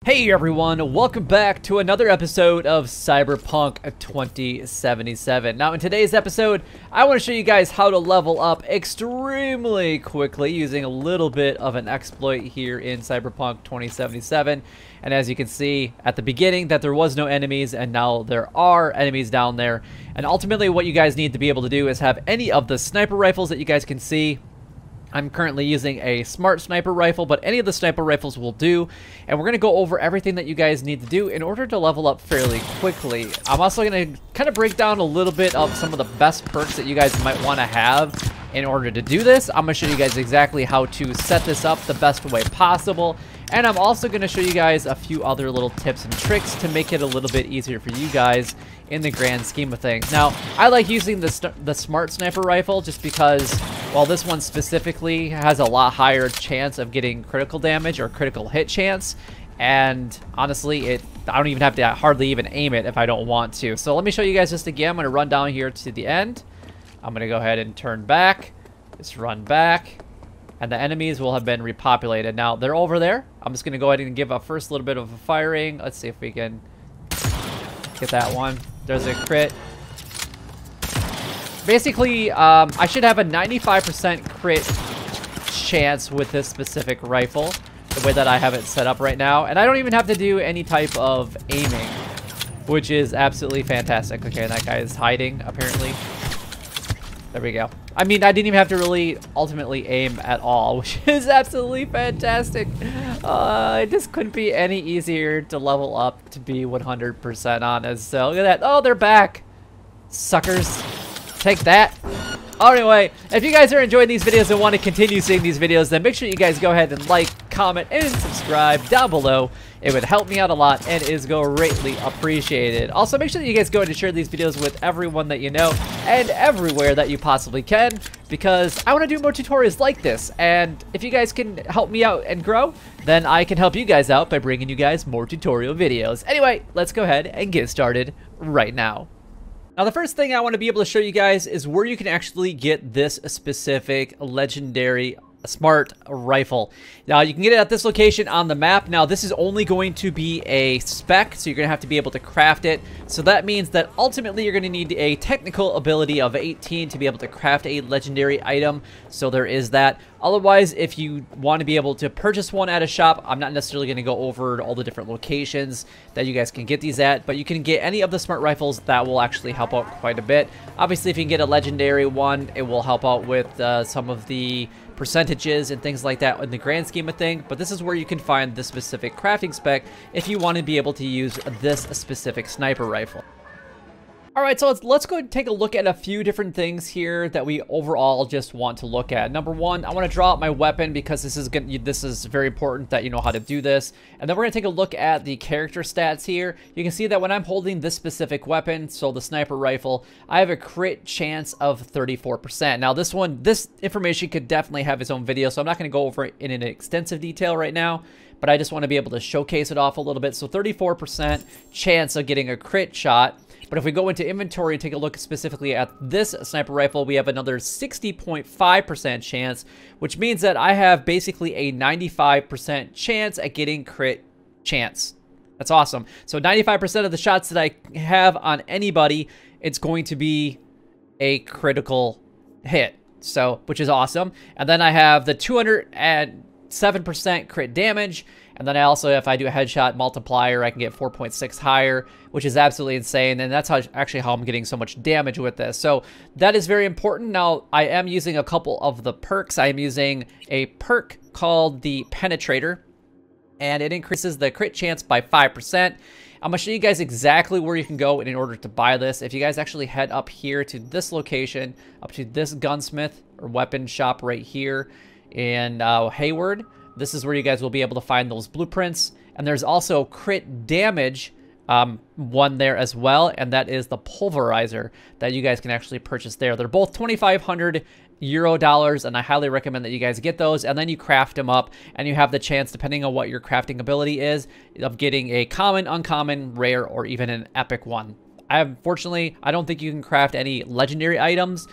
Hey everyone, welcome back to another episode of Cyberpunk 2077. Now in today's episode, I want to show you guys how to level up extremely quickly using a little bit of an exploit here in Cyberpunk 2077. And as you can see at the beginning that there was no enemies, and now there are enemies down there. And ultimately what you guys need to be able to do is have any of the sniper rifles that you guys can see. I'm currently using a smart sniper rifle, but any of the sniper rifles will do. And we're going to go over everything that you guys need to do in order to level up fairly quickly. I'm also going to kind of break down a little bit of some of the best perks that you guys might want to have in order to do this. I'm going to show you guys exactly how to set this up the best way possible. And I'm also going to show you guys a few other little tips and tricks to make it a little bit easier for you guys in the grand scheme of things. Now, I like using the smart sniper rifle just because, well, this one specifically has a lot higher chance of getting critical damage or critical hit chance. And honestly, I don't even have to hardly even aim it if I don't want to. So let me show you guys just again. I'm going to run down here to the end. I'm going to go ahead and turn back. Just run back. And the enemies will have been repopulated. Now, they're over there. I'm just going to go ahead and give a first little bit of a firing. Let's see if we can get that one. There's a crit. Basically, I should have a 95% crit chance with this specific rifle, the way that I have it set up right now. And I don't even have to do any type of aiming, which is absolutely fantastic. Okay, that guy is hiding, apparently. There we go. I mean, I didn't even have to really ultimately aim at all, which is absolutely fantastic. It just couldn't be any easier to level up to be 100% honest. So look at that. Oh, they're back. Suckers. Take that. Anyway, if you guys are enjoying these videos and want to continue seeing these videos, then make sure you guys go ahead and like, comment, and subscribe down below. It would help me out a lot and is greatly appreciated. Also, make sure that you guys go ahead and share these videos with everyone that you know and everywhere that you possibly can, because I want to do more tutorials like this. And if you guys can help me out and grow, then I can help you guys out by bringing you guys more tutorial videos. Anyway, let's go ahead and get started right now. Now, the first thing I want to be able to show you guys is where you can actually get this specific legendary smart rifle. Now, you can get it at this location on the map. Now, this is only going to be a spec, so you're going to have to be able to craft it. So that means that ultimately you're going to need a technical ability of 18 to be able to craft a legendary item. So there is that. Otherwise, if you want to be able to purchase one at a shop, I'm not necessarily going to go over all the different locations that you guys can get these at, but you can get any of the smart rifles. That will actually help out quite a bit. Obviously, if you can get a legendary one, it will help out with some of the percentages and things like that in the grand scheme of things, but this is where you can find the specific crafting spec if you want to be able to use this specific sniper rifle. Alright, so let's go and take a look at a few different things here that we overall just want to look at. Number one, I want to draw out my weapon because this is very important that you know how to do this. And then we're going to take a look at the character stats here. You can see that when I'm holding this specific weapon, so the sniper rifle, I have a crit chance of 34%. Now this information could definitely have its own video, so I'm not going to go over it in an extensive detail right now, but I just want to be able to showcase it off a little bit. So 34% chance of getting a crit shot. But if we go into inventory and take a look specifically at this sniper rifle, we have another 60.5% chance, which means that I have basically a 95% chance at getting crit chance. That's awesome. So 95% of the shots that I have on anybody, it's going to be a critical hit. So, which is awesome. And then I have the 207% crit damage. And then I also, if I do a headshot multiplier, I can get 4.6 higher, which is absolutely insane. And that's actually how I'm getting so much damage with this. So that is very important. Now, I am using a couple of the perks. I am using a perk called the Penetrator, and it increases the crit chance by 5%. I'm going to show you guys exactly where you can go in order to buy this. If you guys actually head up here to this location, up to this gunsmith or weapon shop right here in Hayward, this is where you guys will be able to find those blueprints. And there's also crit damage one there as well, and that is the pulverizer that you guys can actually purchase there. They're both 2,500 euro dollars, and I highly recommend that you guys get those, and then you craft them up, and you have the chance, depending on what your crafting ability is, of getting a common, uncommon, rare, or even an epic one. Unfortunately, I don't think you can craft any legendary items,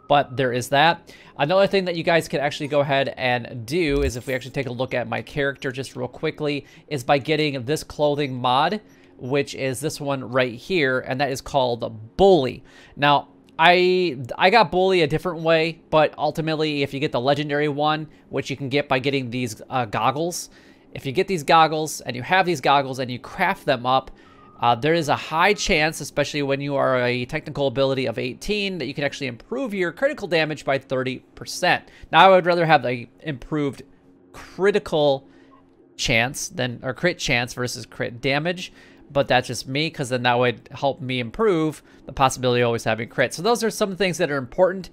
but there is that. Another thing that you guys can actually go ahead and do is, if we actually take a look at my character just real quickly, is by getting this clothing mod, which is this one right here, and that is called Bully. Now, I got Bully a different way, but ultimately, if you get the legendary one, which you can get by getting these goggles, if you get these goggles and you have these goggles and you craft them up, there is a high chance, especially when you are a technical ability of 18, that you can actually improve your critical damage by 30%. Now, I would rather have the improved critical chance than, or crit chance versus crit damage, but that's just me, because then that would help me improve the possibility of always having crit. So those are some things that are important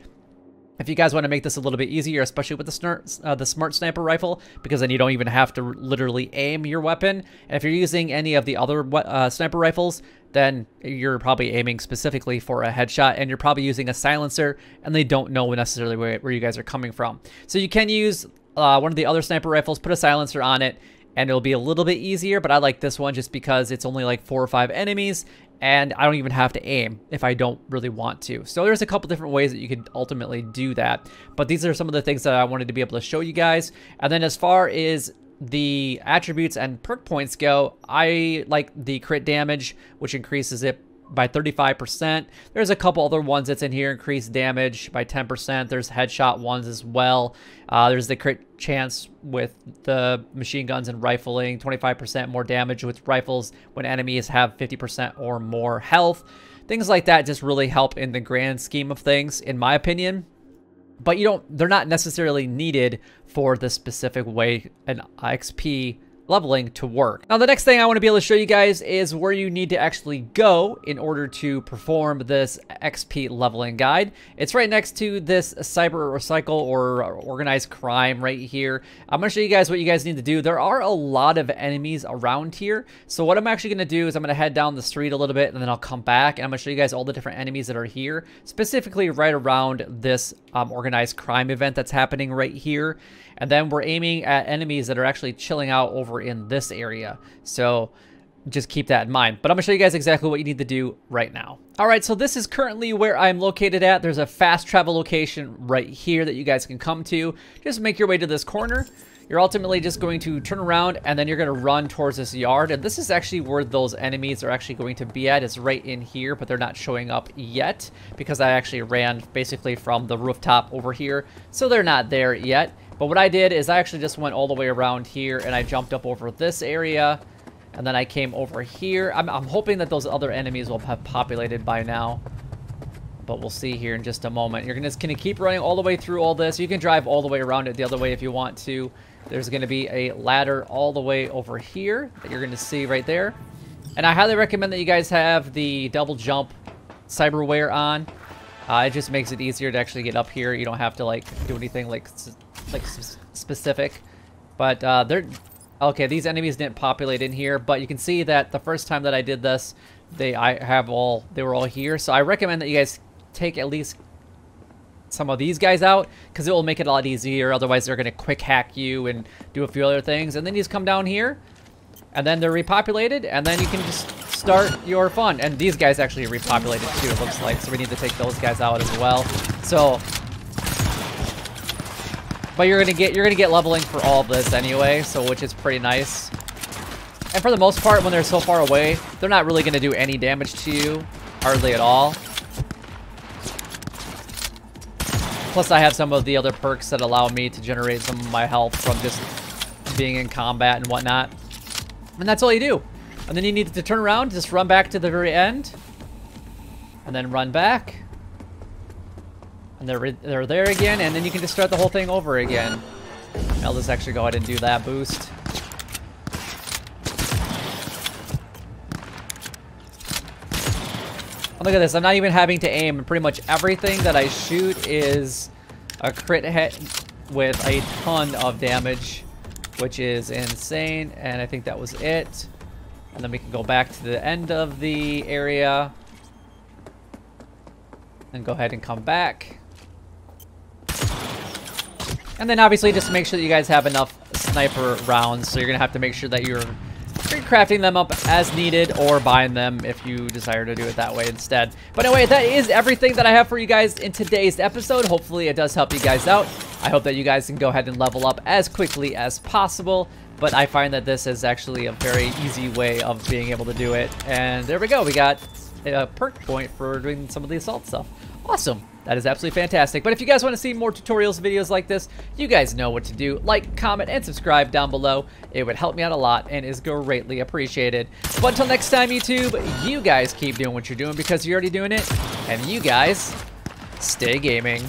if you guys want to make this a little bit easier, especially with the smart sniper rifle, because then you don't even have to literally aim your weapon. And if you're using any of the other sniper rifles, then you're probably aiming specifically for a headshot, and you're probably using a silencer, and they don't know necessarily where you guys are coming from. So you can use one of the other sniper rifles, put a silencer on it, and it'll be a little bit easier, but I like this one just because it's only like 4 or 5 enemies, and I don't even have to aim if I don't really want to. So there's a couple different ways that you could ultimately do that, but these are some of the things that I wanted to be able to show you guys. And then as far as the attributes and perk points go, I like the crit damage, which increases it by 35%. There's a couple other ones that's in here, increased damage by 10%. There's headshot ones as well. There's the crit chance with the machine guns and rifling, 25% more damage with rifles when enemies have 50% or more health. Things like that just really help in the grand scheme of things, in my opinion. But they're not necessarily needed for the specific way an XP leveling to work. Now, the next thing I want to be able to show you guys is where you need to actually go in order to perform this XP leveling guide. It's right next to this cyber recycle or organized crime right here. I'm going to show you guys what you guys need to do. There are a lot of enemies around here. So what I'm actually going to do is I'm going to head down the street a little bit, and then I'll come back and I'm going to show you guys all the different enemies that are here, specifically right around this organized crime event that's happening right here. And then we're aiming at enemies that are actually chilling out over in this area. So just keep that in mind. But I'm going to show you guys exactly what you need to do right now. All right, so this is currently where I'm located at. There's a fast travel location right here that you guys can come to. Just make your way to this corner. You're ultimately just going to turn around, and then you're going to run towards this yard. And this is actually where those enemies are actually going to be at. It's right in here, but they're not showing up yet because I actually ran basically from the rooftop over here. So they're not there yet. But what I did is I actually just went all the way around here, and I jumped up over this area, and then I came over here. I'm hoping that those other enemies will have populated by now, but we'll see here in just a moment. You're just gonna keep running all the way through all this. You can drive all the way around it the other way if you want to. There's gonna be a ladder all the way over here that you're gonna see right there. And I highly recommend that you guys have the double jump cyberware on. It just makes it easier to actually get up here. You don't have to like do anything like specific, but okay, these enemies didn't populate in here, but you can see that the first time that I did this, they were all here. So I recommend that you guys take at least some of these guys out, because it will make it a lot easier. Otherwise they're going to quick hack you and do a few other things, and then you just come down here and then they're repopulated, and then you can just start your fun. And these guys actually repopulated too, it looks like, so we need to take those guys out as well. So but you're gonna get leveling for all of this anyway, so which is pretty nice. And for the most part, when they're so far away, they're not really gonna do any damage to you, hardly at all. Plus, I have some of the other perks that allow me to generate some of my health from just being in combat and whatnot. And that's all you do. And then you need to turn around, just run back to the very end, and then run back. And they're there again, and then you can just start the whole thing over again. I'll just actually go ahead and do that boost. Oh, look at this, I'm not even having to aim. Pretty much everything that I shoot is a crit hit with a ton of damage, which is insane. And I think that was it. And then we can go back to the end of the area and go ahead and come back. And then obviously just make sure that you guys have enough sniper rounds. So you're gonna have to make sure that you're crafting them up as needed or buying them if you desire to do it that way instead. But anyway, that is everything that I have for you guys in today's episode. Hopefully it does help you guys out. I hope that you guys can go ahead and level up as quickly as possible. But I find that this is actually a very easy way of being able to do it. And there we go. We got a perk point for doing some of the assault stuff. Awesome. That is absolutely fantastic. But if you guys want to see more tutorials videos like this, you guys know what to do. Like, comment, and subscribe down below. It would help me out a lot and is greatly appreciated. But until next time, YouTube, you guys keep doing what you're doing because you're already doing it. And you guys, stay gaming.